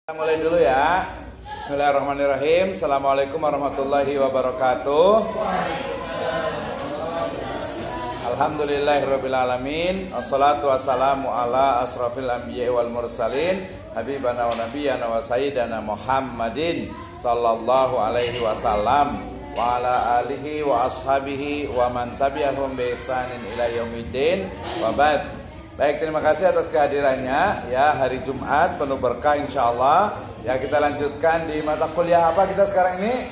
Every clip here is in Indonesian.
Mulai dulu ya. Bismillahirrahmanirrahim. Assalamualaikum warahmatullahi wabarakatuh. Alhamdulillahirabbil alamin. Assalatu wassalamu ala asrafil anbiya'i wal mursalin, habibana wa nabiyyana wa sayyidana Muhammadin sallallahu alaihi wasallam wa ala alihi wa ashabihi wa man tabi'ahum bi ihsanin ila yaumiddin. Wa ba'd. Baik, terima kasih atas kehadirannya ya, hari Jumat penuh berkah insyaallah. Ya, kita lanjutkan di mata kuliah apa kita sekarang ini?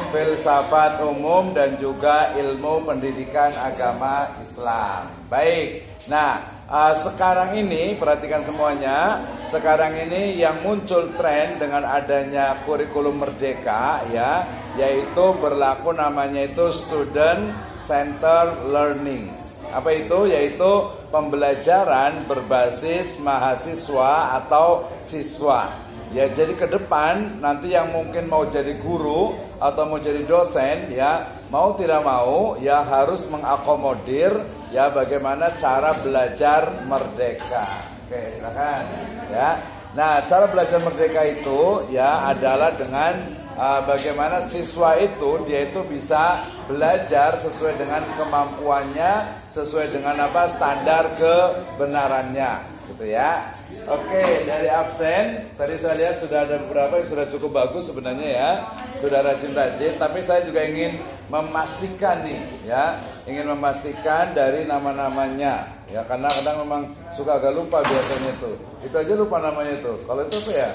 Filsafat umum dan juga ilmu pendidikan agama Islam. Baik. Nah, sekarang ini perhatikan semuanya. Sekarang ini yang muncul tren dengan adanya kurikulum merdeka ya, yaitu berlaku namanya itu student center learning. Apa itu? Yaitu pembelajaran berbasis mahasiswa atau siswa. Ya, jadi ke depan nanti yang mungkin mau jadi guru atau mau jadi dosen ya, mau tidak mau ya harus mengakomodir ya bagaimana cara belajar merdeka. Oke, silakan ya. Nah, cara belajar merdeka itu ya adalah dengan bagaimana siswa itu dia itu bisa belajar sesuai dengan kemampuannya, sesuai dengan apa standar kebenarannya, gitu ya. Oke, dari absen tadi saya lihat sudah ada beberapa yang sudah cukup bagus sebenarnya ya, sudah rajin-rajin. Tapi saya juga ingin memastikan nih ya, ingin memastikan dari nama-namanya ya, karena kadang memang suka agak lupa biasanya itu aja lupa namanya itu. Kalau itu apa ya?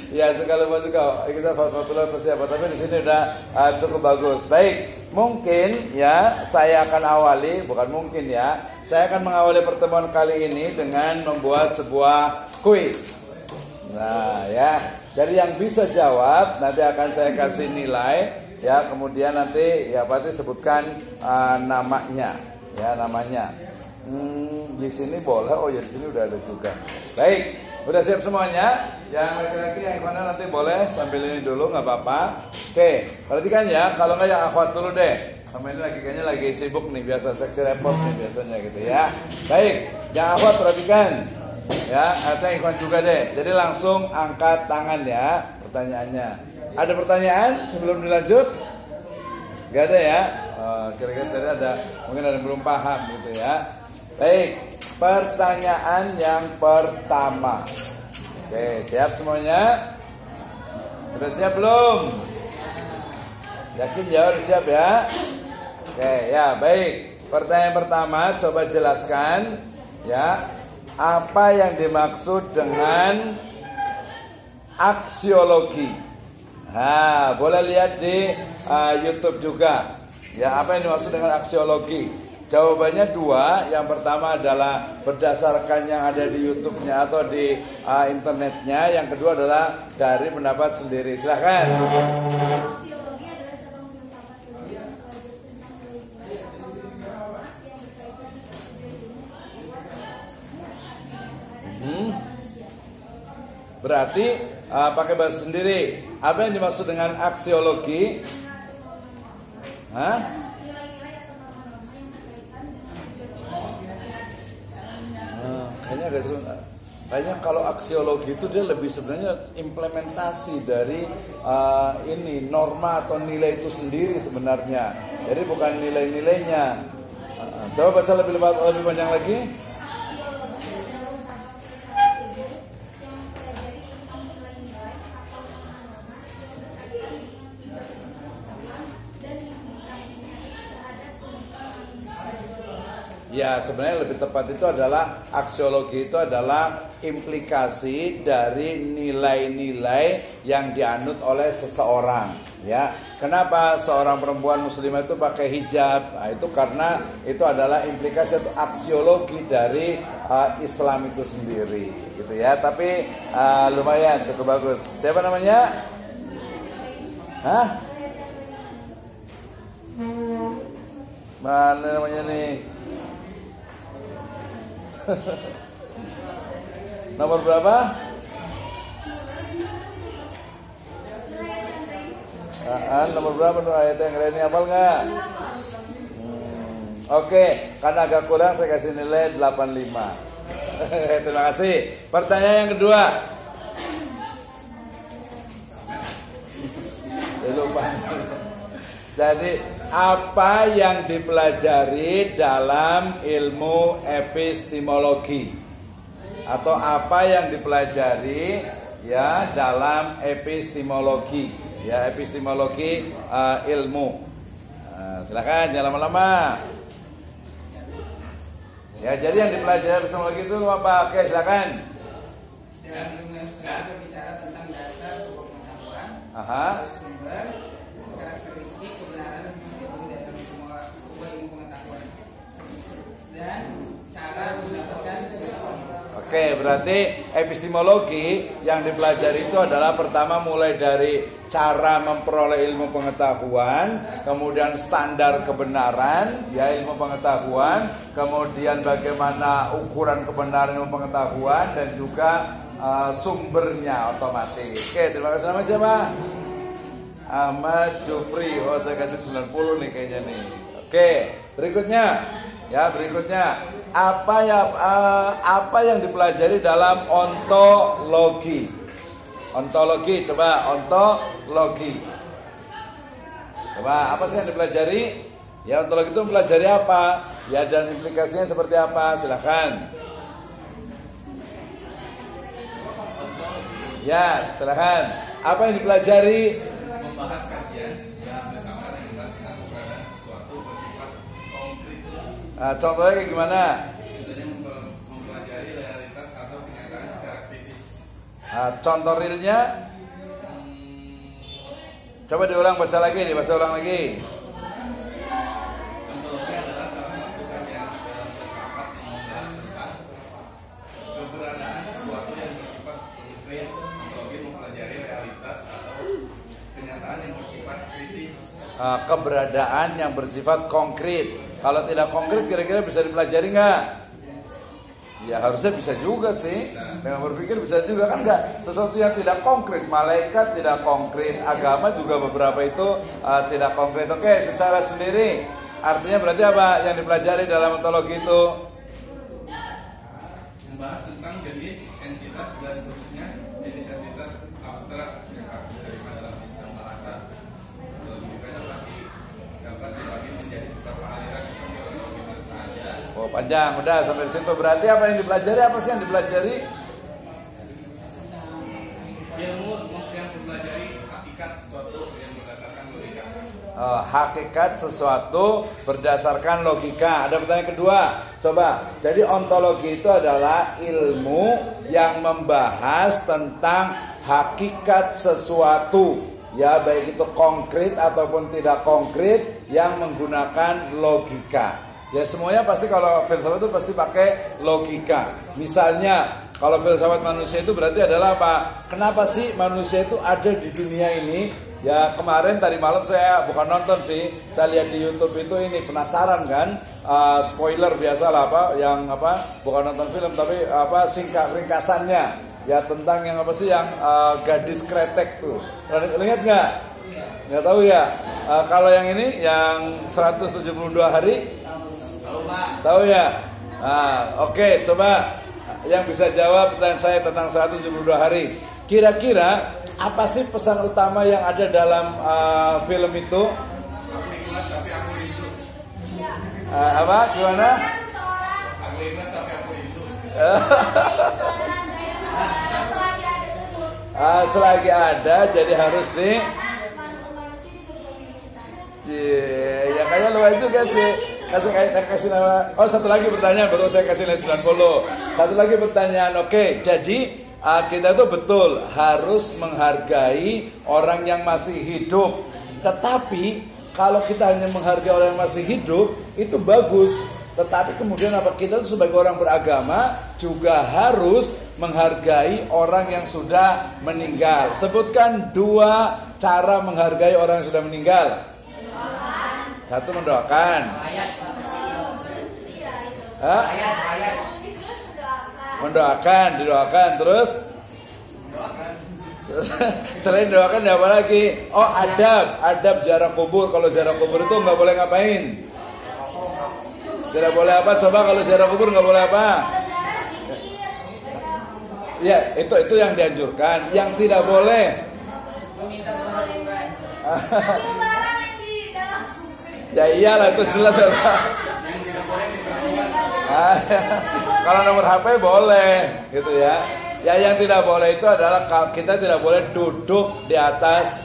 Ya, sekali lupa juga kita fatwa persiapan, tapi di sini udah cukup bagus. Baik, mungkin ya saya akan awali, bukan mungkin ya, saya akan mengawali pertemuan kali ini dengan membuat sebuah kuis. Nah ya, dari yang bisa jawab nanti akan saya kasih nilai ya, kemudian nanti ya pasti sebutkan namanya ya, namanya. Di sini boleh, oh ya di sini udah ada juga. Baik. Udah siap semuanya? Yang laki-laki yang mana nanti boleh sambil ini dulu, nggak apa-apa. Oke, perhatikan ya. Kalau nggak yang akhwat dulu deh. Sama ini kayaknya lagi sibuk nih, biasa seksi repot nih biasanya gitu ya. Baik, yang akhwat perhatikan. Ya, atau yang ikhwan juga deh. Jadi langsung angkat tangan ya pertanyaannya. Ada pertanyaan sebelum dilanjut? Gak ada ya? Kira-kira tadi ada, mungkin ada yang belum paham gitu ya. Baik. Pertanyaan yang pertama. Oke, siap semuanya? Sudah siap belum? Yakin ya, udah siap ya? Oke, ya baik. Pertanyaan pertama, coba jelaskan ya, apa yang dimaksud dengan aksiologi? Nah, boleh lihat di YouTube juga. Ya, apa yang dimaksud dengan aksiologi? Jawabannya dua. Yang pertama adalah berdasarkan yang ada di YouTube-nya atau di internetnya. Yang kedua adalah dari pendapat sendiri. Silahkan. Berarti pakai bahasa sendiri. Apa yang dimaksud dengan aksiologi? Kayaknya kalau aksiologi itu dia lebih sebenarnya implementasi dari ini norma atau nilai itu sendiri sebenarnya. Jadi bukan nilai-nilainya. Coba baca lebih panjang lagi. Ya, sebenarnya lebih tepat itu adalah aksiologi itu adalah implikasi dari nilai-nilai yang dianut oleh seseorang. Ya, kenapa seorang perempuan muslimah itu pakai hijab? Nah, itu karena itu adalah implikasi atau aksiologi dari Islam itu sendiri, gitu ya. Tapi lumayan cukup bagus. Siapa namanya? Mana namanya nih? Nomor berapa? Nomor berapa tuh ayat yang lainnya, hafal nggak? Oke, karena agak kurang saya kasih nilai 85. Terima kasih. Pertanyaan yang kedua. Lupa. Jadi apa yang dipelajari dalam ilmu epistemologi? Atau apa yang dipelajari ya dalam epistemologi? Ya, epistemologi ilmu. Silakan jangan lama-lama. Ya, jadi yang dipelajari epistemologi itu apa? Oke, silakan. Berbicara tentang dasar sebuah pengetahuan, sumber, karakteristik, kebenaran dalam sebuah ilmu pengetahuan, dan cara mendapatkan pengetahuan. Oke, berarti epistemologi yang dipelajari itu adalah pertama mulai dari cara memperoleh ilmu pengetahuan, kemudian standar kebenaran, ya ilmu pengetahuan, kemudian bagaimana ukuran kebenaran ilmu pengetahuan dan juga sumbernya otomatis. Oke, terima kasih. Nama siapa? Ahmad Jufri. Oh, saya kasih 90 nih kayaknya nih. Oke, berikutnya. Ya, berikutnya apa yang dipelajari dalam ontologi? Ontologi, coba ontologi. Coba apa sih yang dipelajari? Ya, ontologi itu mempelajari apa? Ya, dan implikasinya seperti apa? Silakan. Ya, silakan. Apa yang dipelajari? Membahas kajian yang bersama dengan menjelaskan keberadaan sesuatu bersifat konkret. Contohnya kayak gimana? Contohnya mempelajari realitas atau kenyataan secara kritis. Contoh realnya? Coba diulang, baca lagi, dibaca ulang lagi. Ontologi adalah salah satu kajian dalam filsafat yang membahas tentang keberadaan sesuatu yang bersifat konkret. Ontologi mempelajari realitas atau kenyataan yang bersifat kritis. Keberadaan yang bersifat konkret. Kalau tidak konkret kira-kira bisa dipelajari nggak? Ya harusnya bisa juga sih. Dengan berpikir bisa juga kan nggak? Sesuatu yang tidak konkret, malaikat tidak konkret, agama juga beberapa itu tidak konkret. Oke, secara sendiri artinya berarti apa yang dipelajari dalam ontologi itu? Membahas tentang jenis, entitas dan seterusnya. Jenis entitas abstrak yang harus diterima dalam sistem bahasa. Lebih banyak lagi dapat dibagi menjadi beberapa aliran seperti ontologi saja. Oh panjang, udah sampai di situ. Berarti apa yang dipelajari? Apa sih yang dipelajari? Ilmu yang mempelajari hakikat sesuatu yang berdasarkan logika. Hakikat sesuatu berdasarkan logika. Ada pertanyaan kedua. Coba. Jadi ontologi itu adalah ilmu yang membahas tentang hakikat sesuatu. Ya, baik itu konkret ataupun tidak konkret yang menggunakan logika. Ya semuanya pasti kalau filsafat itu pasti pakai logika. Misalnya kalau filsafat manusia itu berarti adalah apa? Kenapa sih manusia itu ada di dunia ini? Ya kemarin tadi malam saya bukan nonton sih, saya lihat di YouTube itu ini penasaran kan? Spoiler biasalah apa? Yang apa? Bukan nonton film tapi apa? Singkat ringkasannya. Ya tentang yang apa sih yang gadis kretek tuh. Ingat nggak? Nggak tahu ya. Kalau yang ini yang 172 hari. Tahu ya? Oke, coba yang bisa jawab pertanyaan saya tentang 172 hari. Kira-kira apa sih pesan utama yang ada dalam film itu? Aku ikhlas tapi aku rindu. Apa? Gimana? Aku ikhlas tapi aku rindu. Selagi ada, jadi harus ya kayaknya luar juga sih. Kasih nama. Oh satu lagi pertanyaan baru saya kasih nilai 90. Satu lagi pertanyaan. Oke, jadi kita tuh betul harus menghargai orang yang masih hidup. Tetapi kalau kita hanya menghargai orang yang masih hidup itu bagus. Tetapi kemudian apa kita tuh sebagai orang beragama juga harus menghargai orang yang sudah meninggal. Sebutkan 2 cara menghargai orang yang sudah meninggal. Satu mendoakan. Mendoakan, didoakan terus. Selain doakan apa lagi? Oh adab ziarah kubur. Kalau ziarah kubur itu nggak boleh ngapain? Tidak boleh apa? Coba kalau ziarah kubur nggak boleh apa? Ya, itu yang dianjurkan. Yang tidak boleh meminta perlindungan. Ya iyalah itu jelas. Kalau nomor HP boleh gitu ya. Ya yang tidak boleh itu adalah kita tidak boleh duduk di atas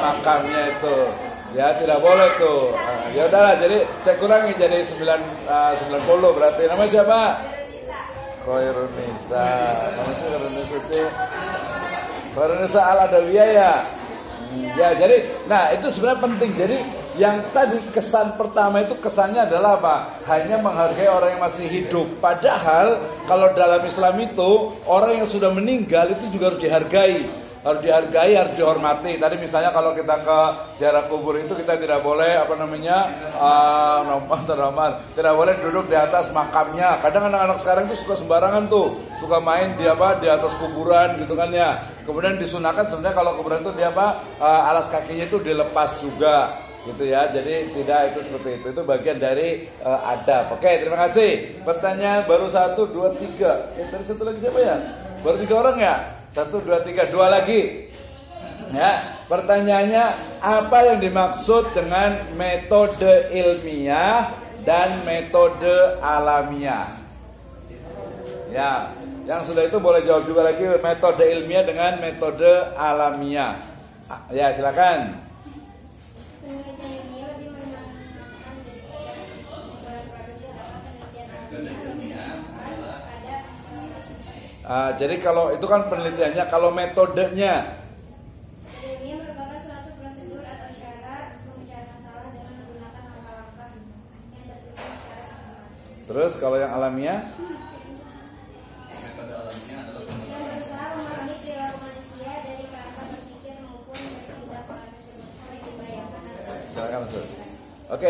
makamnya itu. Ya tidak boleh tuh. Ya udahlah, jadi saya kurangi jadi 90 berarti. Nama siapa? Khairunisa. Mana sih Khairunisa sih? Khairunisa Al-Adawiyah ya. Ya jadi, nah itu sebenarnya penting. Jadi yang tadi kesan pertama itu kesannya adalah apa? Hanya menghargai orang yang masih hidup. Padahal kalau dalam Islam itu orang yang sudah meninggal itu juga harus dihargai. Harus dihargai, harus dihormati. Tadi misalnya kalau kita ke ziarah kubur itu kita tidak boleh tidak boleh duduk di atas makamnya. Kadang anak-anak sekarang itu suka sembarangan tuh, suka main di atas kuburan gitu kan ya. Kemudian disunahkan sebenarnya kalau kuburan itu alas kakinya itu dilepas juga gitu ya. Jadi tidak itu seperti itu. Itu bagian dari adab. Oke, terima kasih. Pertanyaan baru 1, 2, 3. Dari satu lagi siapa ya? Baru 3 orang ya? 1, 2, 3, 2 lagi. Ya, pertanyaannya apa yang dimaksud dengan metode ilmiah dan metode alamiah? Ya, yang sudah itu boleh jawab juga lagi metode ilmiah dengan metode alamiah. Ya, silakan. Jadi kalau itu kan penelitiannya, kalau metodenya ini merupakan suatu prosedur atau cara pemecahan masalah dengan menggunakan langkah-langkah yang tersusun secara sistematis. Terus kalau yang alamiah? Metode alamiah adalah Yang berusaha memahami perilaku manusia dari kerangka berpikir maupun bertindak tersebut oleh dibayangkan atau. Silakan Mas. Oke,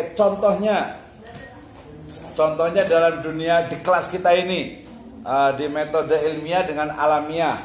contohnya dalam dunia di kelas kita ini. Di metode ilmiah dengan alamiah.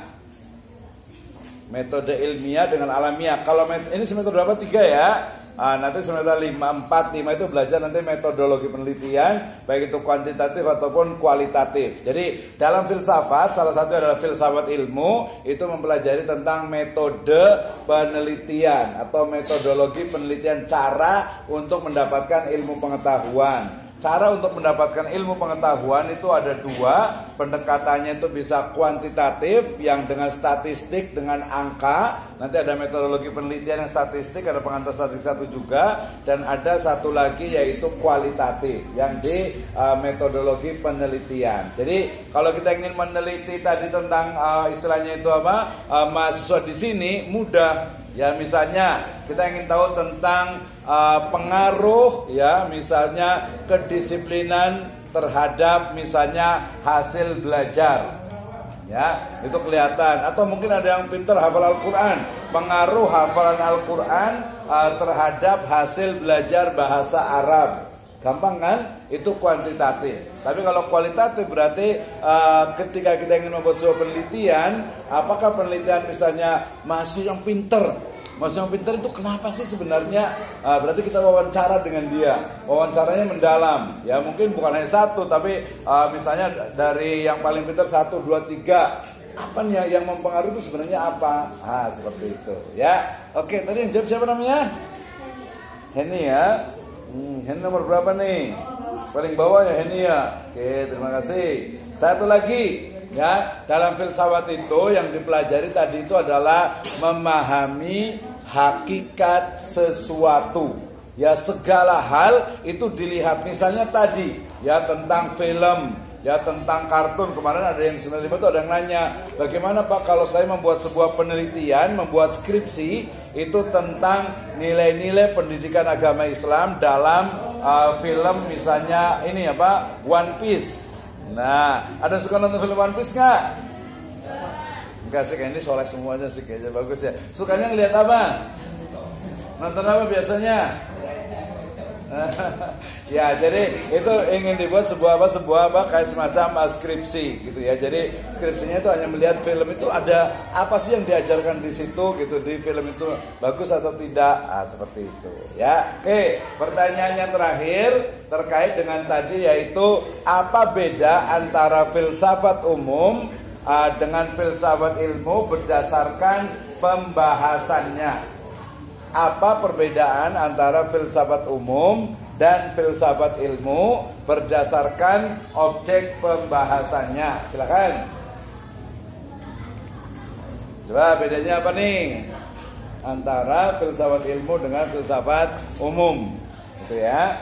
Metode ilmiah dengan alamiah. Kalau ini semester berapa? 3 ya. Nanti semester 5, 4, 5 itu belajar nanti metodologi penelitian, baik itu kuantitatif ataupun kualitatif. Jadi dalam filsafat, salah satu adalah filsafat ilmu, itu mempelajari tentang metode penelitian atau metodologi penelitian, cara untuk mendapatkan ilmu pengetahuan. Cara untuk mendapatkan ilmu pengetahuan itu ada 2. Pendekatannya itu bisa kuantitatif, yang dengan statistik, dengan angka. Nanti ada metodologi penelitian yang statistik, ada pengantar statistik 1 juga. Dan ada satu lagi yaitu kualitatif, yang di metodologi penelitian. Jadi kalau kita ingin meneliti tadi tentang istilahnya itu apa, mahasiswa di sini mudah. Ya misalnya kita ingin tahu tentang pengaruh ya misalnya kedisiplinan terhadap misalnya hasil belajar. Ya, itu kelihatan. Atau mungkin ada yang pintar hafal Al-Quran, pengaruh hafalan Al-Quran terhadap hasil belajar bahasa Arab. Gampang kan? Itu kuantitatif. Tapi kalau kualitatif berarti ketika kita ingin membuat sebuah penelitian, apakah penelitian misalnya mahasiswa yang pintar? Mahasiswa yang pintar itu kenapa sih sebenarnya? Berarti kita wawancara dengan dia. Wawancaranya mendalam. Ya mungkin bukan hanya 1, tapi misalnya dari yang paling pintar 1, 2, 3. Apa nih yang mempengaruhi itu sebenarnya apa? Seperti itu. Ya. Oke, tadi yang jawab siapa namanya? Henny ya. Henny nomor berapa nih? Paling bawah ya Henny ya. Oke, terima kasih. Satu lagi ya, dalam filsafat itu yang dipelajari tadi itu adalah memahami hakikat sesuatu. Ya segala hal itu dilihat. Misalnya tadi ya tentang film, ya tentang kartun. Kemarin ada yang 95 itu ada yang nanya, bagaimana Pak kalau saya membuat sebuah penelitian, membuat skripsi itu tentang nilai-nilai pendidikan agama Islam dalam film misalnya ini apa, One Piece. Nah, ada suka nonton film One Piece nggak? Enggak sih, kayak ini soleh semuanya sih, kayaknya bagus ya. Sukanya ngeliat apa? Nonton apa biasanya? Ya, jadi itu ingin dibuat sebuah kayak semacam skripsi gitu ya. Jadi skripsinya itu hanya melihat film itu ada apa sih yang diajarkan di situ gitu, di film itu bagus atau tidak. Seperti itu ya. Oke, pertanyaan yang terakhir terkait dengan tadi yaitu apa beda antara filsafat umum dengan filsafat ilmu berdasarkan pembahasannya. Apa perbedaan antara filsafat umum dan filsafat ilmu berdasarkan objek pembahasannya? Silakan. Coba bedanya apa nih antara filsafat ilmu dengan filsafat umum? Gitu ya.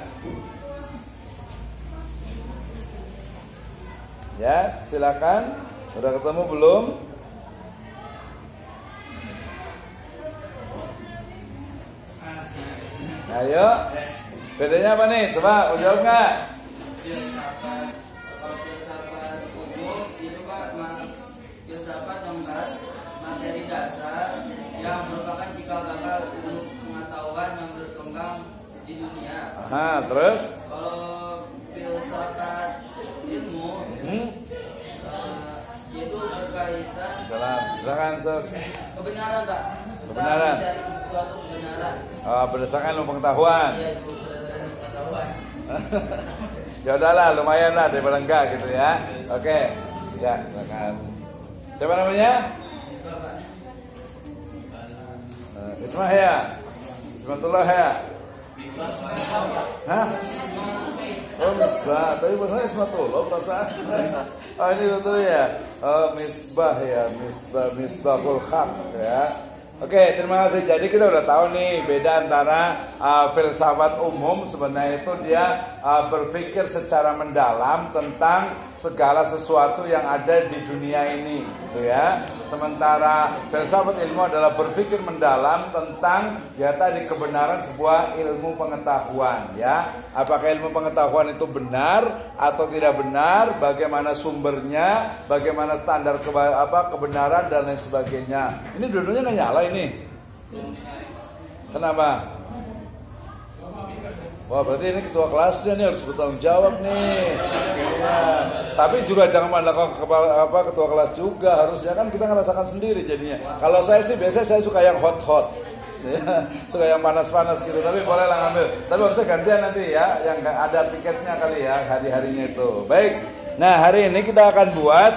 Ya, silakan. Sudah ketemu belum? Ayo, bedanya apa nih? Coba jawab nggak? Filsafat umum itu Pak, filsafat membahas materi dasar yang merupakan cikal bakal ilmu pengetahuan yang berkembang di dunia. Terus? Kalau filsafat ilmu itu berkaitan Silakan. kebenaran Pak. Kebenaran. Mencari suatu kebenaran. Berdasarkan ilmu pengetahuan. Iya, itu berdasarkan pengetahuan. Ya udahlah, lumayan lah daripada enggak gitu ya. Oke. Ya, silakan. Siapa namanya? Ismah ya. Ismatullah ya. Hah? Oh, Misbah. Tadi bahasanya Ismatullah perasaan. Oh, ini betul ya. Oh, Misbah ya. Misbahul Haq ya. Oke, terima kasih. Jadi kita udah tahu nih beda antara filsafat umum sebenarnya itu dia berpikir secara mendalam tentang segala sesuatu yang ada di dunia ini, gitu ya. Sementara filsafat ilmu adalah berpikir mendalam tentang ya tadi kebenaran sebuah ilmu pengetahuan, ya. Apakah ilmu pengetahuan itu benar atau tidak benar? Bagaimana sumbernya? Bagaimana standar kebenaran dan lain sebagainya. Ini dua-duanya nggak nyala ini. Kenapa? Wah, berarti ini ketua kelasnya nih harus bertanggung jawab nih. Ya. Tapi juga jangan mandang ketua kelas juga, harusnya kan kita ngerasakan sendiri jadinya. Kalau saya sih biasanya saya suka yang hot. Ya, suka yang panas-panas gitu, tapi boleh lah ngambil. Tapi harusnya gantian nanti ya, yang ada piketnya kali ya hari-harinya itu. Baik. Nah, hari ini kita akan buat